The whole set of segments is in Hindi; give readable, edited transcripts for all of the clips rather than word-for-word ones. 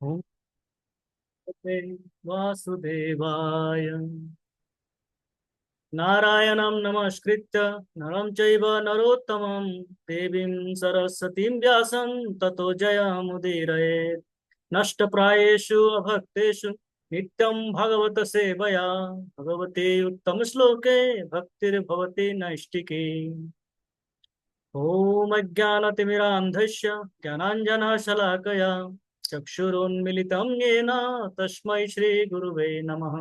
ओम नमस्ते वासुदेवाय। नारायणं नमस्कृत्य नरं चैव नरोत्तमं देवीं सरस्वतीं व्यासं ततो जयमुदीरयेत्। नष्टप्रायेषु अभक्तेषु नित्यं भगवत सेवया भगवते उत्तमश्लोके भक्तिर्भवति नैष्टिकी। ॐ अज्ञानतिमिरान्धस्य ज्ञानाञ्जनशलाकया चक्षुरुन्मिलितं येन तस्मै श्रीगुरुवे नमः।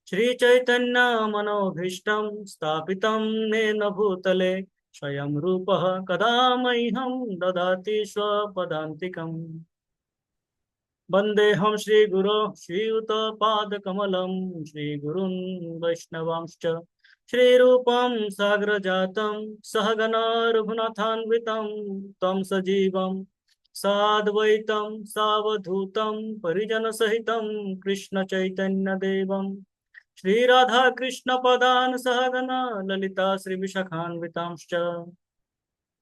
श्रीचैतन्यमनोभीष्टं स्थापितं येन भूतले स्वयं रूपः कदा मह्यं ददाति स्वपदान्तिकम्। वन्देऽहं श्रीगुरो श्रीयुतपादकमलं श्रीगुरुन् वैष्णवांश्च श्रीरूपं साग्रजातं सहगणा रघुनाथान्वितं तं सजीवं साद्वैतं सावधूतं परिजनसहितं कृष्णचैतन्यदेवं श्री राधा कृष्ण पदान सहगना ललिता श्री विशाखान्वितांश्च।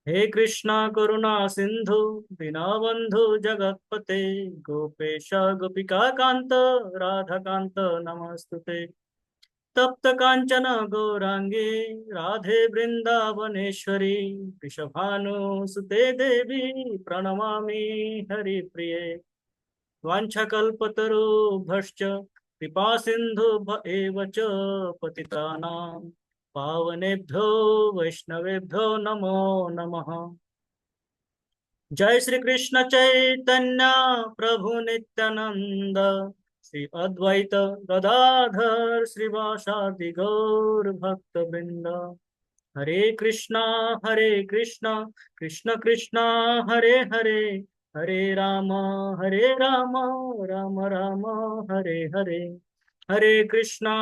हे कृष्णा करुणा सिंधु दीनबंधु जगतपते गोपेश गोपिका कांत राधा कांत नमस्तुते। तप्त कांचन गौरांगी राधे वृंदावनेश्वरी वृषभानुसुते देवी प्रणमामि हरिप्रिये। वाञ्छाकल्पतरुभ्यश्च कृपा सिन्धुभ्य एव च पतितानां पावनेभ्यो वैष्णवेभ्यो नमो नमः। जय श्री कृष्ण चैतन्य प्रभु नित्यानंद श्री अद्वैत गदाधर श्रीवासादि गौर भक्त वृंद। हरे कृष्णा कृष्ण कृष्णा हरे हरे हरे राम राम राम हरे हरे। हरे कृष्णा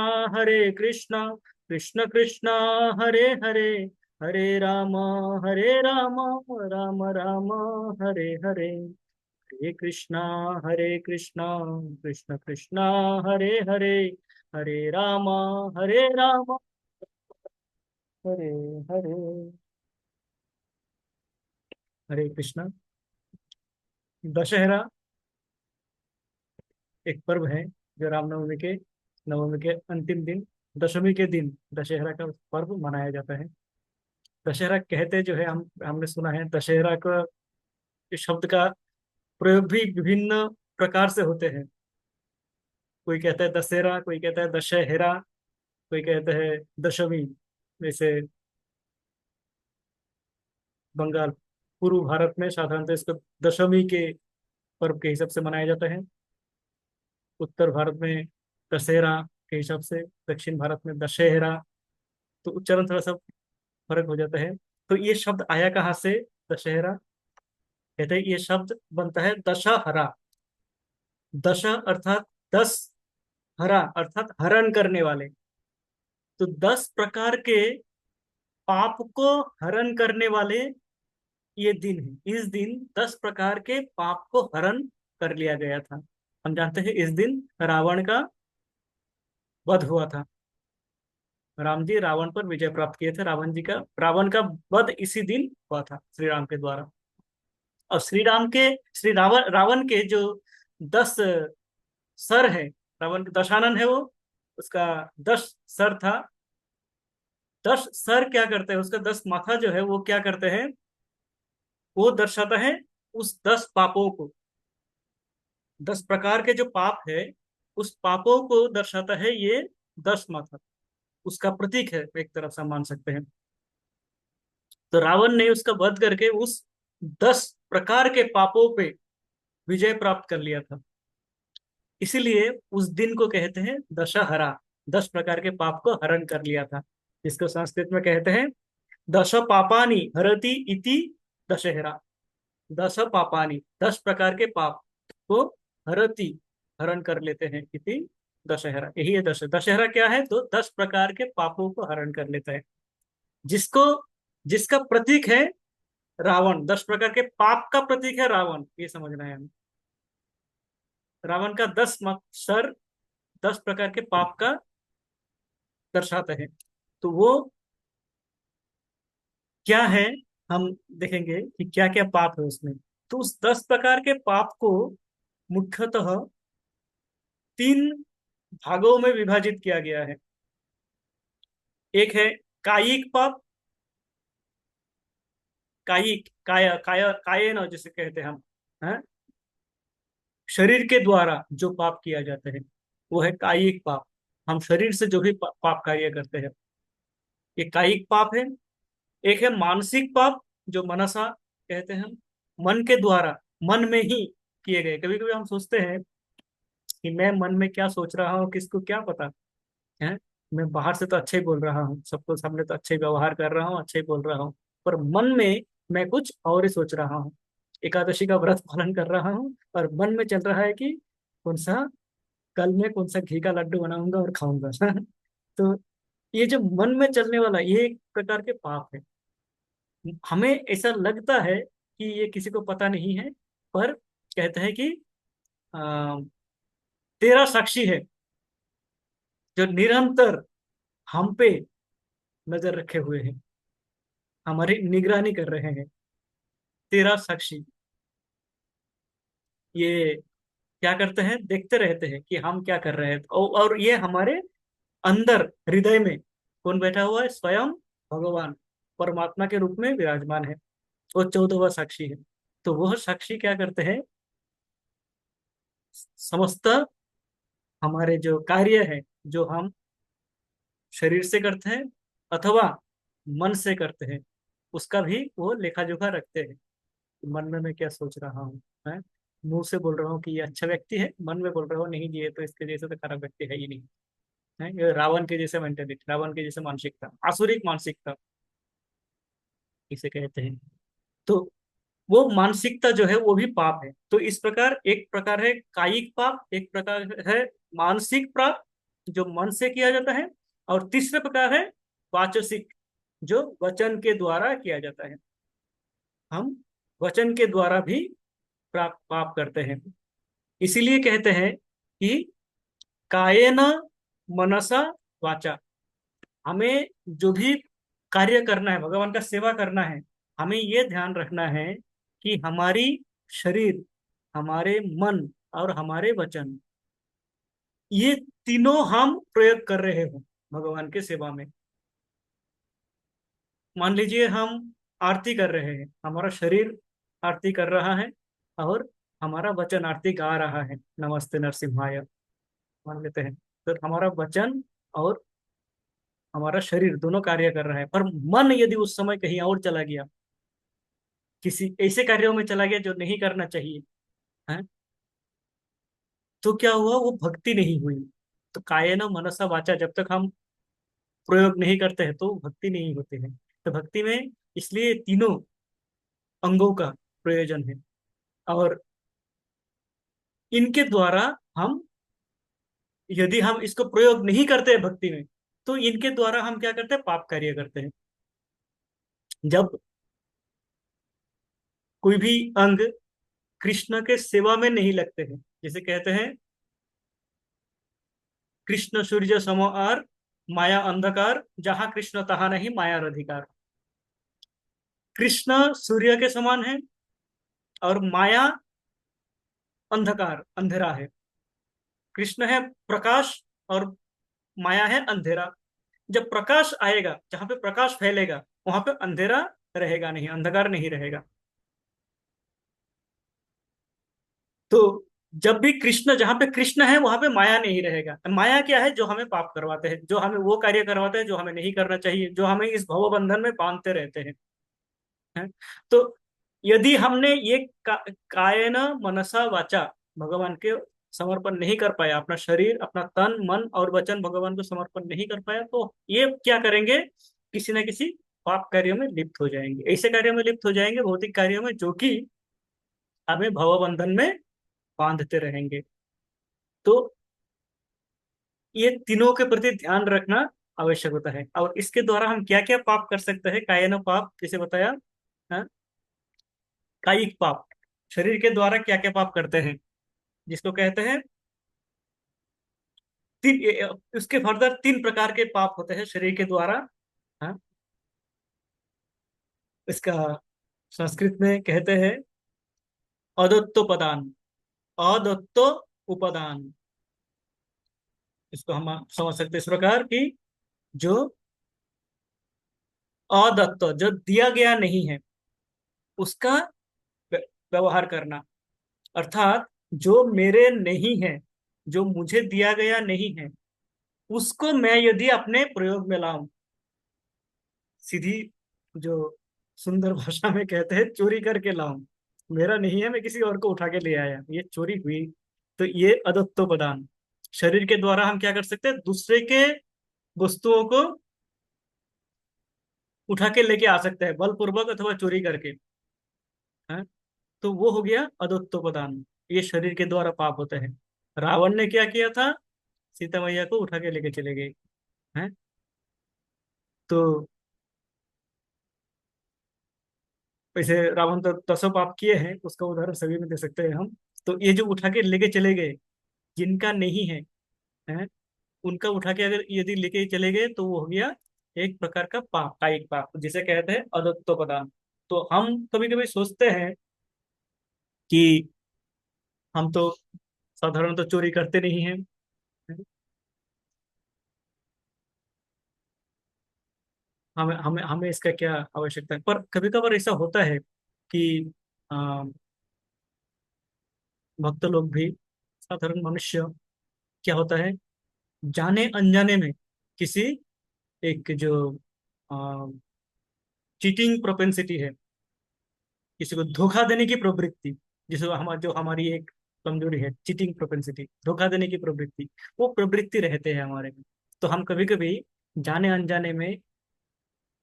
कृष्ण कृष्णा हरे हरे हरे राम राम राम हरे हरे। हरे कृष्णा कृष्ण कृष्णा हरे हरे हरे राम हरे हरे। हरे कृष्णा। दशहरा एक पर्व है जो रामनवमी के नवमी के अंतिम दिन दशमी के दिन दशहरा का पर्व मनाया जाता है। दशहरा कहते जो है हमने सुना है दशहरा का इस शब्द का प्रयोग भी विभिन्न प्रकार से होते हैं। कोई कहता है दशहरा, कोई कहता है दशहरा, कोई कहता है दशमी। जैसे बंगाल पूर्व भारत में साधारणतः इसको दशमी के पर्व के हिसाब से मनाया जाता है। उत्तर भारत में दशहरा के हिसाब से, दक्षिण भारत में दशहरा। तो उच्चारण थोड़ा सा फर्क हो जाता है। तो ये शब्द आया कहाँ से? दशहरा कहते हैं ये शब्द बनता है दशहरा। दश अर्थात 10, हरा अर्थात हरण करने वाले। तो 10 प्रकार के पाप को हरण करने वाले ये दिन है। इस दिन 10 प्रकार के पाप को हरण कर लिया गया था। हम जानते हैं इस दिन रावण का वध हुआ था। राम जी रावण पर विजय प्राप्त किए थे। रावण का वध इसी दिन हुआ था श्री राम के द्वारा। और श्री रावण के जो 10 सर है, रावण का दशानन है वो, उसका 10 सर था। 10 सर क्या करते हैं, उसका 10 माथा जो है वो क्या करते हैं, वो दर्शाता है उस 10 पापों को। 10 प्रकार के जो पाप है उस पापों को दर्शाता है ये 10 माथा। उसका प्रतीक है, एक तरफ से हम मान सकते हैं। तो रावण ने उसका वध करके उस 10 प्रकार के पापों पे विजय प्राप्त कर लिया था। इसीलिए उस दिन को कहते हैं दशहरा। 10 प्रकार के पाप को हरण कर लिया था, जिसको संस्कृत में कहते हैं दश पापानि हरति इति दशहरा। 10 पापानि 10 प्रकार के पाप को हरति हरण कर लेते हैं इति दशहरा। यही है दशहरा क्या है? तो 10 प्रकार के पापों को हरण कर लेता है। जिसको जिसका प्रतीक है रावण, 10 प्रकार के पाप का प्रतीक है रावण, ये समझना है हमें। रावण का 10 सर 10 प्रकार के पाप का दर्शाते हैं। तो वो क्या है, हम देखेंगे कि क्या क्या पाप है उसमें। तो उस 10 प्रकार के पाप को मुख्यतः तीन भागों में विभाजित किया गया है। एक है कायिक पाप, कायिक काया काया कायेन जिसे कहते हैं हम, हैं? शरीर के द्वारा जो पाप किया जाता है वो है कायिक पाप। हम शरीर से जो भी पाप कार्य करते हैं ये कायिक पाप है। एक है मानसिक पाप, जो मनसा कहते हैं हम, मन के द्वारा, मन में ही किए गए। कभी कभी हम सोचते हैं कि मैं मन में क्या सोच रहा हूँ किसको क्या पता है। मैं बाहर से तो अच्छा ही बोल रहा हूँ, सबको सामने तो अच्छा ही व्यवहार कर रहा हूँ, अच्छा ही बोल रहा हूँ, पर मन में मैं कुछ और ही सोच रहा हूँ। एकादशी का व्रत पालन कर रहा हूँ और मन में चल रहा है कि कौन सा, कल मैं कौन सा घी का लड्डू बनाऊंगा और खाऊंगा। तो ये जो मन में चलने वाला ये एक प्रकार के पाप है। हमें ऐसा लगता है कि ये किसी को पता नहीं है, पर कहते हैं कि आ, तेरा साक्षी है जो निरंतर हम पे नजर रखे हुए हैं, हमारी निगरानी कर रहे हैं। तेरा साक्षी ये क्या करते हैं, देखते रहते हैं कि हम क्या कर रहे हैं। और ये हमारे अंदर हृदय में कौन बैठा हुआ है, स्वयं भगवान परमात्मा के रूप में विराजमान है। वो 14वां साक्षी है। तो वह साक्षी क्या करते हैं, समस्त हमारे जो कार्य है जो हम शरीर से करते हैं अथवा मन से करते हैं उसका भी वो लेखा जोखा रखते हैं। मन में मैं क्या सोच रहा हूँ, है? मुंह से बोल रहा हूँ कि ये अच्छा व्यक्ति है, मन में बोल रहा हूँ नहीं जी ये तो इसके जैसे तो खराब व्यक्ति है ही नहीं। है ये रावण के जैसे मेंटेलिटी, रावण के जैसे मानसिकता, आसुरिक मानसिकता इसे कहते हैं। तो वो मानसिकता जो है वो भी पाप है। तो इस प्रकार एक प्रकार है कायिक पाप, एक प्रकार है मानसिक पाप जो मन से किया जाता है, और तीसरा प्रकार है वाचसिक जो वचन के द्वारा किया जाता है। हम वचन के द्वारा भी पाप पाप करते हैं। इसीलिए कहते हैं कि कायेन मनसा वाचा, हमें जो भी कार्य करना है, भगवान का सेवा करना है, हमें ये ध्यान रखना है कि हमारी शरीर, हमारे मन और हमारे वचन, ये तीनों हम प्रयोग कर रहे हो भगवान के सेवा में। मान लीजिए हम आरती कर रहे हैं, हमारा शरीर आरती कर रहा है और हमारा वचन आरती गा रहा है, नमस्ते नरसिम्हाय, मान लेते हैं। तो हमारा वचन और हमारा शरीर दोनों कार्य कर रहा है, पर मन यदि उस समय कहीं और चला गया, किसी ऐसे कार्यों में चला गया जो नहीं करना चाहिए, है, तो क्या हुआ, वो भक्ति नहीं हुई। तो कायेन मनसा वाचा जब तक हम प्रयोग नहीं करते हैं तो भक्ति नहीं होते हैं। तो भक्ति में इसलिए तीनों अंगों का प्रयोजन है। और इनके द्वारा हम, यदि हम इसको प्रयोग नहीं करते हैं भक्ति में, तो इनके द्वारा हम क्या करते हैं, पाप कार्य करते हैं। जब कोई भी अंग कृष्ण के सेवा में नहीं लगते हैं, जैसे कहते हैं कृष्ण सूर्य सम और माया अंधकार, जहां कृष्ण तहा नहीं माया अधिकार। कृष्ण सूर्य के समान है और माया अंधकार अंधेरा है। कृष्ण है प्रकाश और माया है अंधेरा। जब प्रकाश आएगा, जहां पे प्रकाश फैलेगा वहां पे अंधेरा रहेगा नहीं, अंधकार नहीं रहेगा। तो जब भी कृष्ण, जहां पे कृष्ण है वहां पे माया नहीं रहेगा। माया क्या है, जो हमें पाप करवाते हैं, जो हमें वो कार्य करवाते हैं जो हमें नहीं करना चाहिए, जो हमें इस भव बंधन में बांधते रहते हैं, है? तो यदि हमने ये कायन मनसा वाचा भगवान के समर्पण नहीं कर पाया, अपना शरीर, अपना तन मन और वचन भगवान को समर्पण नहीं कर पाया, तो ये क्या करेंगे, किसी न किसी पाप कार्यों में लिप्त हो जाएंगे, ऐसे कार्यों में लिप्त हो जाएंगे, भौतिक कार्यों में, जो कि हमें भव बंधन में बांधते रहेंगे। तो ये तीनों के प्रति ध्यान रखना आवश्यक होता है। और इसके द्वारा हम क्या क्या पाप कर सकते हैं, कायन पाप जैसे बताया, हाँ? कायिक पाप, शरीर के द्वारा क्या क्या पाप करते हैं, जिसको कहते हैं उसके फर्दर तीन प्रकार के पाप होते हैं शरीर के द्वारा, हाँ? इसका संस्कृत में कहते हैं अदत्तोपदान, अदत्त उपादान। इसको हम समझ सकते हैं इस प्रकार कि जो अदत्त, जो दिया गया नहीं है, उसका व्य- व्यवहार करना। अर्थात जो मेरे नहीं है, जो मुझे दिया गया नहीं है, उसको मैं यदि अपने प्रयोग में लाऊं, सीधी जो सुंदर भाषा में कहते हैं चोरी करके लाऊं, मेरा नहीं है मैं किसी और को उठा के ले आया, ये चोरी हुई। तो ये अदत्तोपदान। शरीर के द्वारा हम क्या कर सकते हैं, दूसरे के वस्तुओं को उठा के लेके आ सकते हैं, बलपूर्वक अथवा चोरी करके। है, तो वो हो गया अदत्तोपदान। ये शरीर के द्वारा पाप होता है। रावण ने क्या किया था, सीता मैया को उठा के लेके चले गए हैं। तो वैसे रावण तो दसों पाप किए हैं, उसका उदाहरण सभी में दे सकते हैं हम। तो ये जो उठा के लेके चले गए, जिनका नहीं है, हैं, उनका उठा के अगर यदि लेके चले गए, तो वो हो गया एक प्रकार का पाप, कायिक पाप, जिसे कहते हैं अदत्तोपदान। तो हम कभी कभी सोचते हैं कि हम तो साधारण तो चोरी करते नहीं हैं, हमें हमें हमें इसका क्या आवश्यकता है। पर कभी कभार ऐसा होता है कि आ, भक्त लोग भी, साधारण मनुष्य, क्या होता है, जाने अनजाने में किसी एक जो चीटिंग प्रोपेंसिटी है, किसी को धोखा देने की प्रवृत्ति, जिसे हम जो हमारी एक कमजोरी है, चीटिंग प्रोपेंसिटी, धोखा देने की प्रवृत्ति, वो प्रवृत्ति रहते हैं हमारे में। तो हम कभी कभी जाने अनजाने में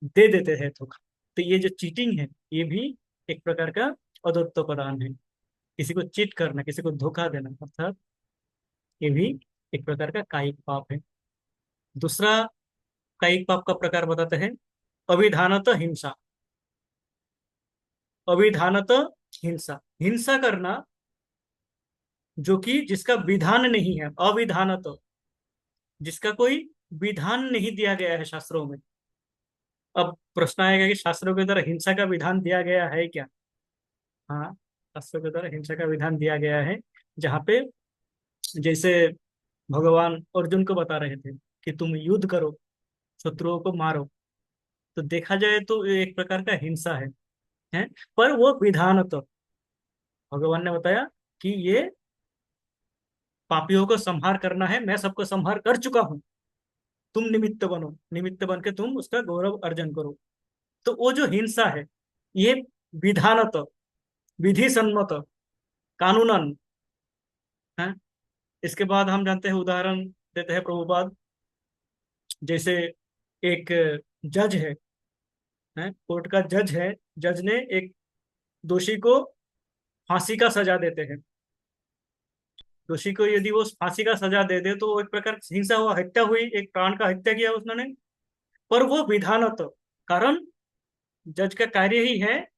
दे देते हैं धोखा। तो ये जो चीटिंग है, ये भी एक प्रकार का अदत्तोपदान है। किसी को चीट करना, किसी को धोखा देना, अर्थात ये भी एक प्रकार का कायिक पाप है। दूसरा कायिक पाप का प्रकार बताते हैं अविधानत हिंसा। अविधानत हिंसा, हिंसा करना जो कि जिसका विधान नहीं है, अविधानत, जिसका कोई विधान नहीं दिया गया है शास्त्रों में। अब प्रश्न आएगा कि शास्त्रों के द्वारा हिंसा का विधान दिया गया है क्या। हाँ, शास्त्रों के द्वारा हिंसा का विधान दिया गया है। जहाँ पे जैसे भगवान अर्जुन को बता रहे थे कि तुम युद्ध करो, शत्रुओं को मारो, तो देखा जाए तो ये एक प्रकार का हिंसा है। पर वो विधान, तो भगवान ने बताया कि ये पापियों को संहार करना है, मैं सबको संहार कर चुका हूं, तुम निमित्त बनो, निमित्त बन के तुम उसका गौरव अर्जन करो। तो वो जो हिंसा है, ये विधानत, विधि सम्मत, कानूनन है। इसके बाद हम जानते हैं, उदाहरण देते हैं प्रभुपाद, जैसे एक जज है, कोर्ट का जज है, जज ने एक दोषी को फांसी का सजा देते हैं। दोषी को यदि वो फांसी का सजा दे दे, तो वो एक प्रकार की हिंसा हुआ, हत्या हुई, एक प्राण का हत्या किया उसने। पर वो विधानत, कारण जज का कार्य ही है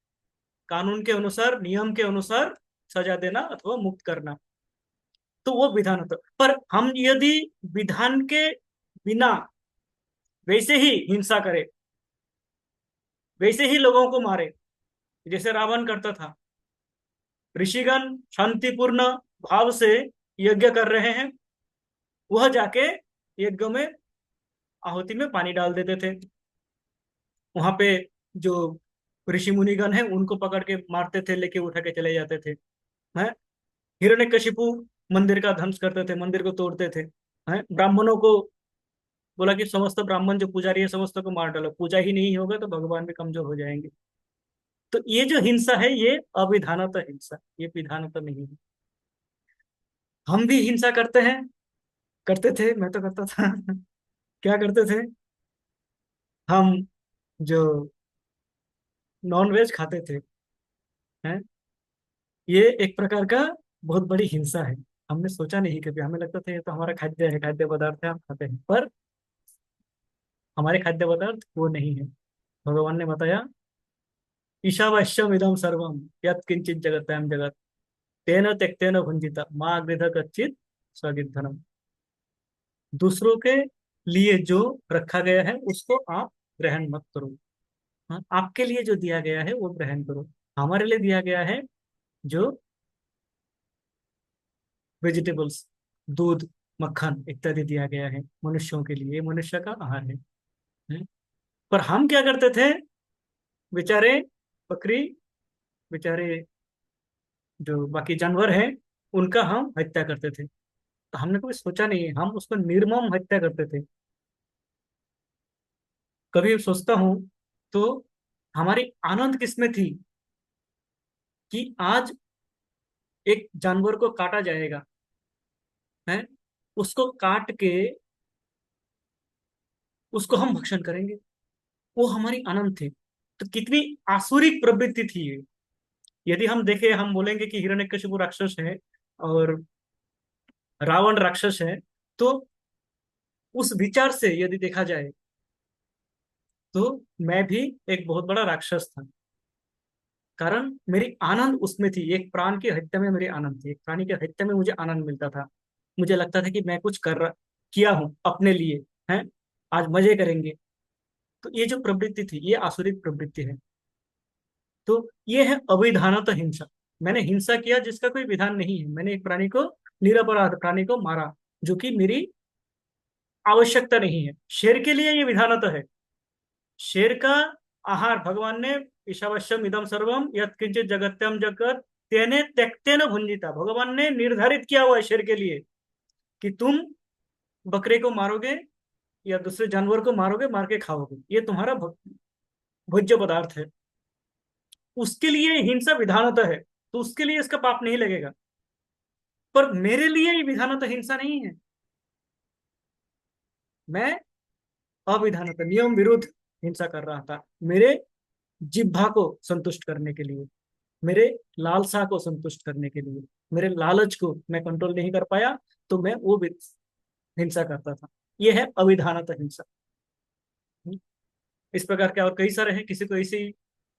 कानून के अनुसार, नियम के अनुसार सजा देना अथवा मुक्त करना। तो वो विधानत। पर हम यदि विधान के बिना वैसे ही हिंसा करें, वैसे ही लोगों को मारे, जैसे रावण करता था, ऋषिगण शांतिपूर्ण भाव से यज्ञ कर रहे हैं, वह जाके यज्ञ में आहुति में पानी डाल देते थे। वहां पे जो ऋषि मुनिगण हैं, उनको पकड़ के मारते थे, लेके उठा के चले जाते थे। हैं, हिरण्यकशिपु मंदिर का ध्वंस करते थे, मंदिर को तोड़ते थे। हैं, ब्राह्मणों को बोला कि समस्त ब्राह्मण जो पुजारी है, समस्त को मार डालो, पूजा ही नहीं होगा तो भगवान भी कमजोर हो जाएंगे। तो ये जो हिंसा है, ये अविधानत हिंसा, ये विधानत नहीं है। हम भी हिंसा करते हैं, करते थे, मैं तो करता था। क्या करते थे हम, जो नॉन वेज खाते थे, हैं, ये एक प्रकार का बहुत बड़ी हिंसा है। हमने सोचा नहीं कभी, हमें लगता था ये तो हमारा खाद्य है, खाद्य पदार्थ है, हम खाते हैं। पर हमारे खाद्य पदार्थ वो नहीं है। भगवान ने बताया ईशावास्यम इदम सर्वम यत् किंचित जगत्याम जगत तेन त्यक्तेन भुंजिता माँ गृध कच्चित स्वगिद्धनम। दूसरों के लिए जो रखा गया है, उसको आप ग्रहण मत करो। हाँ, आपके लिए जो दिया गया है वो ग्रहण करो। हमारे लिए दिया गया है जो वेजिटेबल्स, दूध, मक्खन इत्यादि दिया गया है मनुष्यों के लिए, ये मनुष्य का आहार है? पर हम क्या करते थे, बेचारे बकरी, बेचारे जो बाकी जानवर हैं, उनका हम हत्या करते थे। तो हमने कभी सोचा नहीं, हम उसको निर्मम हत्या करते थे। कभी सोचता हूँ तो हमारी आनंद किसमें थी कि आज एक जानवर को काटा जाएगा, है, उसको काट के उसको हम भक्षण करेंगे, वो हमारी आनंद थी। तो कितनी आसुरिक प्रवृत्ति थी ये। यदि हम देखें, हम बोलेंगे कि हिरण्यकशिपु राक्षस है और रावण राक्षस है, तो उस विचार से यदि देखा जाए तो मैं भी एक बहुत बड़ा राक्षस था। कारण मेरी आनंद उसमें थी, एक प्राण की हत्या में मेरी आनंद थी, एक प्राणी की हत्या में मुझे आनंद मिलता था। मुझे लगता था कि मैं कुछ कर रहा किया हूं अपने लिए, हैं, आज मजे करेंगे। तो ये जो प्रवृत्ति थी, ये आसुरिक प्रवृत्ति है। तो ये है अविधानत हिंसा। मैंने हिंसा किया जिसका कोई विधान नहीं है, मैंने एक प्राणी को, निरपराध प्राणी को मारा, जो कि मेरी आवश्यकता नहीं है। शेर के लिए ये विधानत है। शेर का आहार भगवान ने, ईशावास्यम इदम सर्वम यत्किंचित जगत्यम जगत तेने त्यक्तेन भुंजिता, भगवान ने निर्धारित किया हुआ है शेर के लिए कि तुम बकरे को मारोगे या दूसरे जानवर को मारोगे, मार के खाओगे, ये तुम्हारा भोज्य पदार्थ है। उसके लिए हिंसा विधानतः है, तो उसके लिए इसका पाप नहीं लगेगा। पर मेरे लिए ये विधानतः हिंसा नहीं है। मैं अविधानतः नियम विरुद्ध हिंसा कर रहा था, मेरे जिह्वा को संतुष्ट करने के लिए, मेरे लालसा को संतुष्ट करने के लिए, मेरे लालच को मैं कंट्रोल नहीं कर पाया, तो मैं वो हिंसा करता था। ये है अविधानतः हिंसा। इस प्रकार के और कई सारे हैं। किसी को इसी,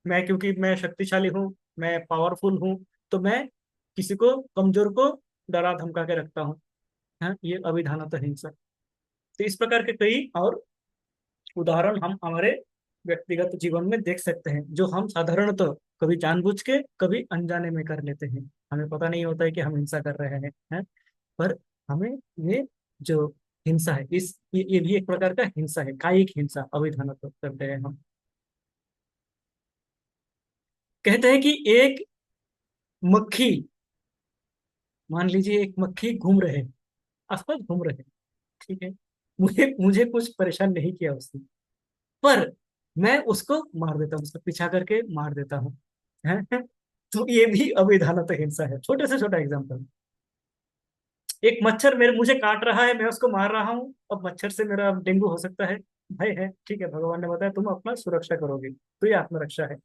मैं क्योंकि मैं शक्तिशाली हूँ, मैं पावरफुल हूँ, तो मैं किसी को, कमजोर को डरा धमका के रखता हूँ, है, ये अविधानतः हिंसा। तो इस प्रकार के कई और उदाहरण हम हमारे व्यक्तिगत जीवन में देख सकते हैं, जो हम साधारणतः कभी जानबूझ के कभी अनजाने में कर लेते हैं। हमें पता नहीं होता है कि हम हिंसा कर रहे हैं? पर हमें ये जो हिंसा है, ये भी एक प्रकार का हिंसा है, कायिक हिंसा अविधानतः करते हैं हम। कहते हैं कि एक मक्खी, मान लीजिए एक मक्खी घूम रहे, आसपास घूम रहे, ठीक है, मुझे मुझे कुछ परेशान नहीं किया उसने, पर मैं उसको मार देता हूँ, उसका पीछा करके मार देता हूँ, हैं? तो ये भी अविधानत हिंसा है। छोटे से छोटा एग्जांपल, एक मच्छर मेरे मुझे काट रहा है, मैं उसको मार रहा हूँ, अब मच्छर से मेरा डेंगू हो सकता है, भय है, ठीक है, भगवान ने बताया तुम अपना सुरक्षा करोगे, तो ये आत्मरक्षा है।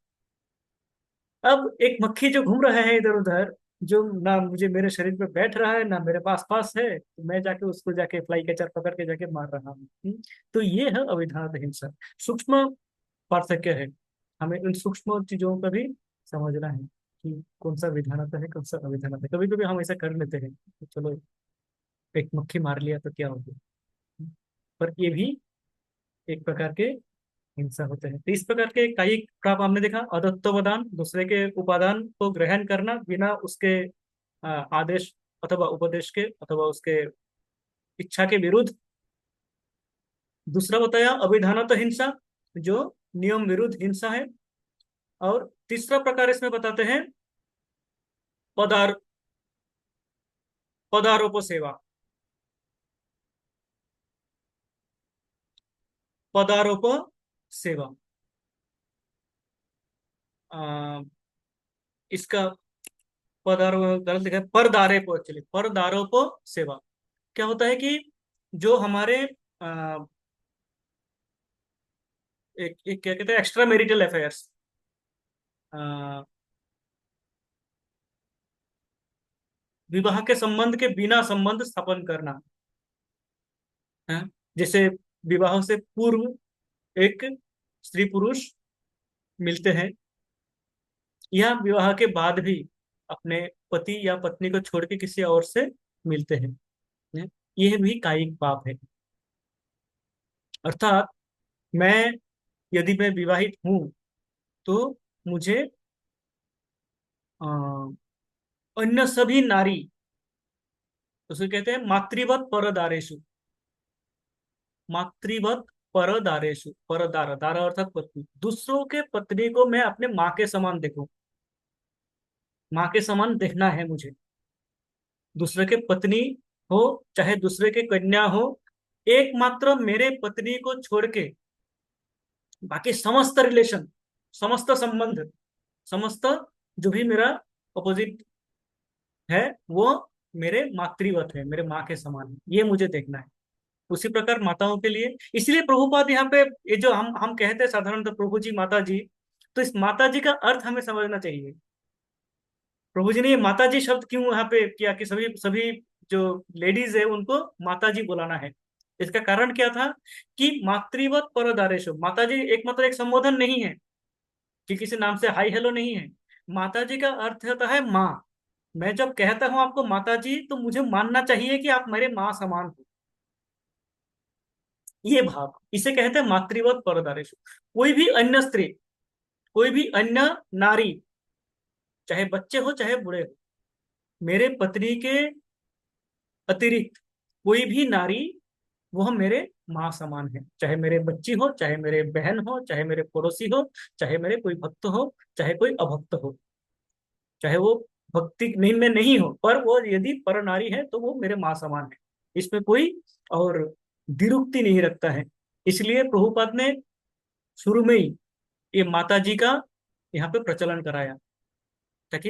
अब एक मक्खी जो घूम रहा है इधर उधर, जो ना मुझे मेरे शरीर पे बैठ रहा है ना मेरे पास पास है, तो मैं जाके उसको जाके फ्लाई कैचर पकड़ के जाके मार रहा हूँ। तो ये है अविधानत हिंसा। सूक्ष्म पार्थक्य है, हमें इन सूक्ष्म चीजों का भी समझना है कि कौन सा विधानत है, कौन सा अविधानत है। कभी कभी हम ऐसा कर लेते हैं तो चलो एक मक्खी मार लिया तो क्या हो गया, पर ये भी एक प्रकार के हिंसा होते हैं। तो इस प्रकार के कई प्राप हमने देखा, अदत्तवदान, दूसरे के उपादान को ग्रहण करना बिना उसके आदेश अथवा उपदेश के अथवा उसके इच्छा के विरुद्ध। दूसरा बताया अभिधानत हिंसा, जो नियम विरुद्ध हिंसा है। और तीसरा प्रकार इसमें बताते हैं पदार पदारोप सेवा। पदारोप सेवा, आ, इसका पदारोप गलत लिखा है, परदारेप, एक्चुअली परदारोप सेवा। क्या होता है कि जो हमारे एक क्या कहते हैं, एक्स्ट्रा मैरिटल अफेयर्स, विवाह के संबंध के बिना संबंध स्थापन करना है। जैसे विवाह से पूर्व एक स्त्री पुरुष मिलते हैं, या विवाह के बाद भी अपने पति या पत्नी को छोड़ के किसी और से मिलते हैं, यह भी कायिक पाप है। अर्थात मैं, यदि मैं विवाहित हूं, तो मुझे अ, अन्य सभी नारी उसको कहते हैं मातृवत परदारेशु। मातृवत परदारेशु, परदार, दार अर्थात पत्नी। दूसरों के पत्नी को मैं अपने माँ के समान देखूं, माँ के समान देखना है मुझे। दूसरे के पत्नी हो चाहे दूसरे के कन्या हो, एकमात्र मेरे पत्नी को छोड़ के बाकी समस्त रिलेशन, समस्त संबंध, समस्त जो भी मेरा अपोजिट है, वो मेरे मातृवत है, मेरे माँ के समान है, ये मुझे देखना है। उसी प्रकार माताओं के लिए, इसलिए प्रभुपाद यहाँ पे, ये जो हम कहते हैं साधारणतः प्रभु जी माता जी, तो इस माता जी का अर्थ हमें समझना चाहिए। प्रभु जी ने ये माता जी शब्द क्यों यहाँ पे किया कि सभी सभी जो लेडीज है उनको माता जी बुलाना है। इसका कारण क्या था कि मातृवत परदारेशु, माता जी एक मतलब एक संबोधन नहीं है कि किसी नाम से हाई हेलो नहीं है। माता जी का अर्थ होता है माँ। मैं जब कहता हूं आपको माता जी, तो मुझे मानना चाहिए कि आप मेरे माँ समान हो। ये भाव, इसे कहते हैं मातृवत परदारेशु। कोई भी अन्य स्त्री, कोई भी अन्य नारी, चाहे बच्चे हो चाहे बूढ़े हो, मेरे पत्नी के अतिरिक्त कोई भी नारी, वह मेरे माँ समान है। चाहे मेरे बच्ची हो, चाहे मेरे बहन हो, चाहे मेरे पड़ोसी हो, चाहे मेरे कोई भक्त हो, चाहे कोई अभक्त हो, चाहे वो भक्ति नहीं में नहीं हो, पर वो यदि पर नारी है तो वो मेरे माँ समान है। इसमें कोई और द्विरुक्ति नहीं रखता है। इसलिए प्रभुपाद ने शुरू में ही ये माता जी का यहाँ पे प्रचलन कराया, ताकि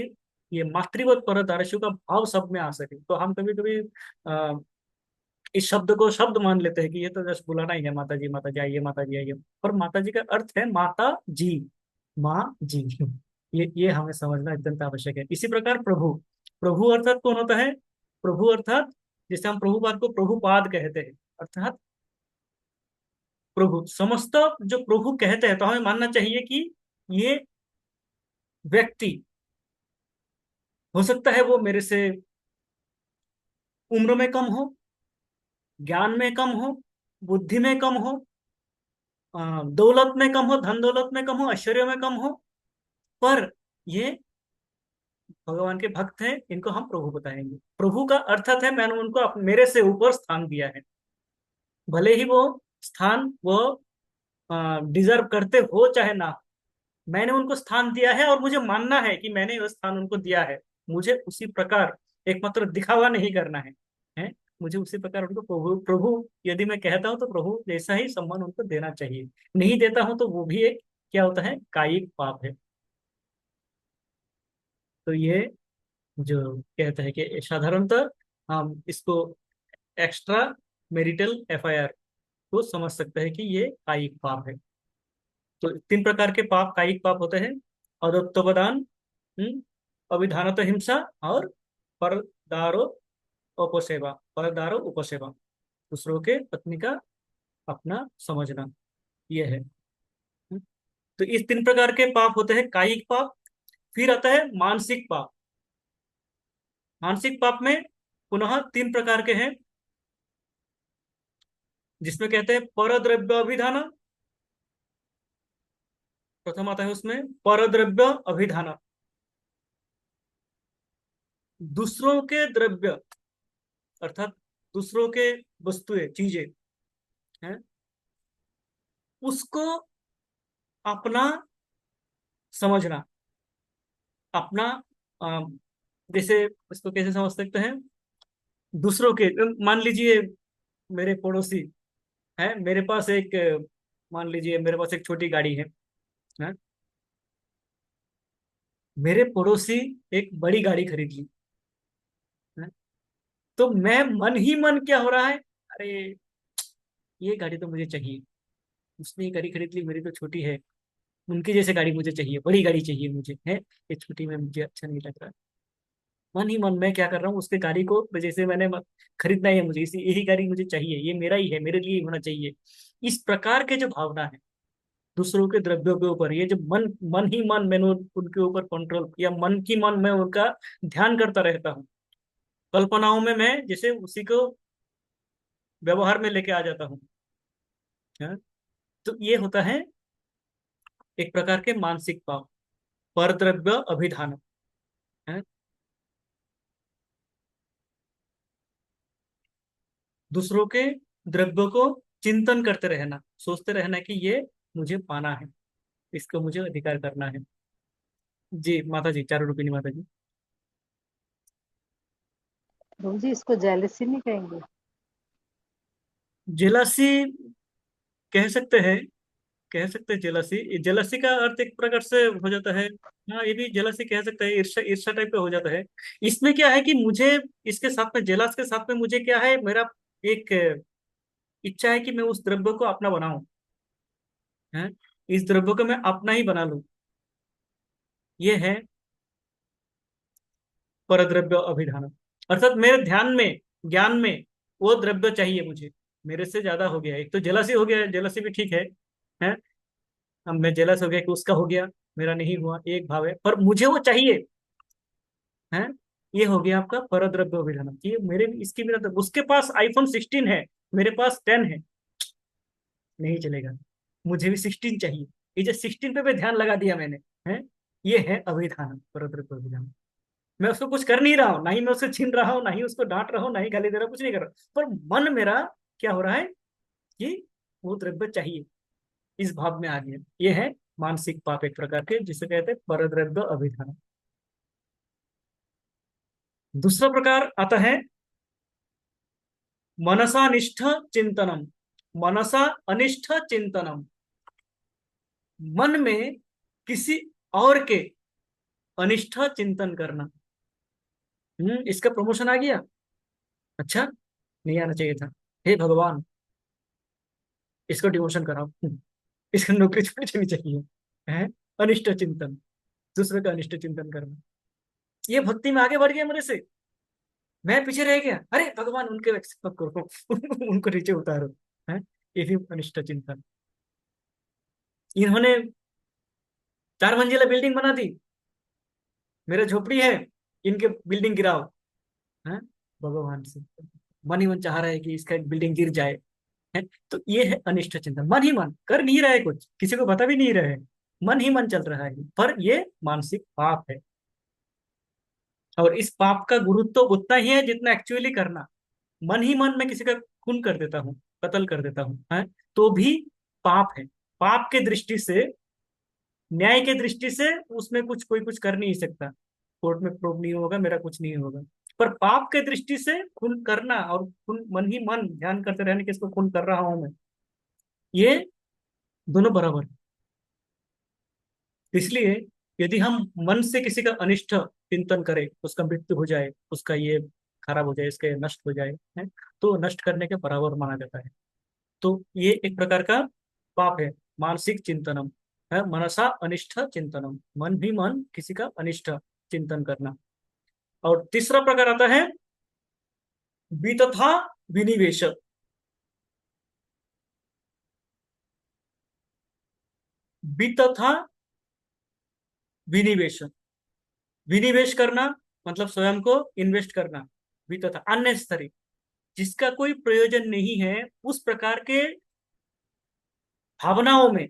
ये मातृवत परदार्शु का भाव सब में आ सके। तो हम कभी कभी इस शब्द को शब्द मान लेते हैं कि ये तो जस्ट बुलाना ही है, माता जी आइए, माता जी आइए। पर माता जी का अर्थ है माता जी, माँ जी। ये हमें समझना अत्यंत आवश्यक है। इसी प्रकार प्रभु, प्रभु अर्थात कौन होता है? प्रभु अर्थात, जैसे हम प्रभुपाद को प्रभुपाद कहते हैं, अर्थात प्रभु, समस्त जो प्रभु कहते हैं, तो हमें मानना चाहिए कि ये व्यक्ति, हो सकता है वो मेरे से उम्र में कम हो, ज्ञान में कम हो, बुद्धि में कम हो, दौलत में कम हो, धन दौलत में कम हो, ऐश्वर्य में कम हो, पर ये भगवान के भक्त हैं, इनको हम प्रभु बताएंगे। प्रभु का अर्थात है मैंने उनको मेरे से ऊपर स्थान दिया है। भले ही वो स्थान वो डिजर्व करते हो चाहे ना, मैंने उनको स्थान दिया है और मुझे मानना है कि मैंने वो स्थान उनको दिया है। मुझे उसी प्रकार एक मात्र दिखावा नहीं करना है। मुझे उसी प्रकार उनको प्रभु प्रभु यदि मैं कहता हूँ तो प्रभु जैसा ही सम्मान उनको देना चाहिए। नहीं देता हूं तो वो भी एक क्या होता है, कायिक पाप है। तो ये जो कहते हैं कि साधारणतः हम इसको एक्स्ट्रा मैरिटल एफआईआर को समझ सकते हैं कि ये कायिक पाप है। तो तीन प्रकार के पाप, कायिक पाप होते हैं: अदत्तवदान, अविधानत हिंसा, और परदारो उपसेवा, परदारो उपसेवा, दूसरों के पत्नी का अपना समझना, ये है। तो इस तीन प्रकार के पाप होते हैं कायिक पाप। फिर आता है मानसिक पाप। मानसिक पाप में पुनः तीन प्रकार के हैं, जिसमें कहते हैं परद्रव्य अभिधान। प्रथम आता है उसमें परद्रव्य अभिधान, दूसरों के द्रव्य अर्थात दूसरों के वस्तुएं, चीजें हैं, उसको अपना समझना, अपना अ, जैसे इसको कैसे समझ सकते हैं, दूसरों के, मान लीजिए मेरे पड़ोसी है, मेरे पास एक, मान लीजिए मेरे पास एक छोटी गाड़ी है? मेरे पड़ोसी एक बड़ी गाड़ी खरीद ली है? तो मैं मन ही मन क्या हो रहा है, अरे ये गाड़ी तो मुझे चाहिए, उसने ये गाड़ी खरीद ली, मेरी तो छोटी है, उनकी जैसे गाड़ी मुझे चाहिए, बड़ी गाड़ी चाहिए मुझे है, ये छोटी में मुझे अच्छा नहीं लग रहा। मन ही मन मैं क्या कर रहा हूँ, उसके गाड़ी को जैसे खरीदना ही है मुझे, इसी यही गाड़ी मुझे चाहिए, ये मेरा ही है, मेरे लिए ही होना चाहिए। इस प्रकार के जो भावना है दूसरों के द्रव्यों के ऊपर, ये जो मन मन ही मन मैंने उनके ऊपर कंट्रोल, या मन की मन मैं उनका ध्यान करता रहता हूँ, कल्पनाओं में मैं जैसे उसी को व्यवहार में लेके आ जाता हूँ। हाँ? तो ये होता है एक प्रकार के मानसिक पाप, परद्रव्य अभिधान है। दूसरों के द्रव्य को चिंतन करते रहना, सोचते रहना कि ये मुझे पाना है, इसको मुझे अधिकार करना है। जी माता जी, चारों रुपये माता जी। प्रभु जी इसको जेलसी नहीं कहेंगे? जेलसी कह सकते हैं, कह सकते हैं जेलसी। जेलसी का अर्थ एक प्रकार से हो जाता है, हाँ ये भी जेलसी कह सकते हैं, ईर्ष्या, ईर्ष्या टाइप का हो जाता है। इसमें क्या है कि मुझे इसके साथ में, जेलस के साथ में मुझे क्या है, मेरा एक इच्छा है कि मैं उस द्रव्य को अपना बनाऊं, है, इस द्रव्य को मैं अपना ही बना लूं। ये है परद्रव्य अभिधान। अर्थात मेरे ध्यान में, ज्ञान में वो द्रव्य चाहिए मुझे, मेरे से ज्यादा हो गया। एक तो जेलसी हो गया, जेलसी भी ठीक है। अब मैं जेलस हो गया कि उसका हो गया, मेरा नहीं हुआ, एक भाव है, पर मुझे वो चाहिए, है। ये हो गया आपका परद्रव्य अभिधान। ये मेरे, इसकी मेरा, उसके पास iPhone 16 है, मेरे पास 10 है, नहीं चलेगा, मुझे भी 16 चाहिए। ये जो 16 पे ध्यान लगा दिया मैंने, है, ये है अभिधान, परद्रव्य अभिधान। मैं उसको कुछ कर नहीं रहा हूँ, ना ही मैं उससे छीन रहा हूँ, ना ही उसको डांट रहा हूँ, ना ही गाली दे रहा हूँ, कुछ नहीं कर रहा हूँ, पर मन मेरा क्या हो रहा है कि वो द्रव्य चाहिए, इस भाव में आ गया। ये है मानसिक पाप एक प्रकार के, जिसे कहते हैं परद्रव्य अभिधान। दूसरा प्रकार आता है मनसा निष्ठ चिंतनम। मनसा अनिष्ठ चिंतनम, मन में किसी और के अनिष्ठ चिंतन करना। इसका प्रमोशन आ गया, अच्छा, नहीं आना चाहिए था, हे भगवान इसको डिमोशन कराओ। इसका नौकरी छूटनी चाहिए चाहिए, है। अनिष्ट चिंतन, दूसरे का अनिष्ट चिंतन करना, ये भक्ति में आगे बढ़ गया मेरे से, मैं पीछे रह गया, अरे भगवान उनके एक्सेप्ट मत करो, उनको नीचे उतारो, है। ये भी अनिष्ट चिंतन। इन्होंने 4 मंजिला बिल्डिंग बना दी, मेरा झोपड़ी है, इनके बिल्डिंग गिराओ, है, भगवान से मन ही मन चाह रहा है कि इसका बिल्डिंग गिर जाए, है। तो ये है अनिष्ट चिंतन, मन ही मन कर नहीं रहा है, कुछ किसी को बता भी नहीं रहे, मन ही मन चल रहा है, पर ये मानसिक पाप है। और इस पाप का गुरुत्व तो उतना ही है जितना एक्चुअली करना। मन ही मन में किसी का खून कर देता हूँ, कत्ल कर देता हूँ, है, तो भी पाप है। पाप के दृष्टि से, न्याय के दृष्टि से उसमें कुछ, कोई कुछ कर नहीं सकता, कोर्ट में प्रूव नहीं होगा, मेरा कुछ नहीं होगा। पर पाप के दृष्टि से खून करना, और खून मन ही मन ध्यान करते रहने कि इसको खून कर रहा हूं मैं, ये दोनों बराबर है। इसलिए यदि हम मन से किसी का अनिष्ट चिंतन करें, उसका मृत्यु हो जाए, उसका ये खराब हो जाए, इसके नष्ट हो जाए, है, तो नष्ट करने के बराबर माना जाता है। तो ये एक प्रकार का पाप है, मानसिक चिंतनम, है, मनसा अनिष्ट चिंतनम, मन ही मन किसी का अनिष्ट चिंतन करना। और तीसरा प्रकार आता है वितथा विनिवेश। वितथा विनिवेश, विनिवेश करना मतलब स्वयं को इन्वेस्ट करना, वितथा अननेसेसरी, जिसका कोई प्रयोजन नहीं है, उस प्रकार के भावनाओं में,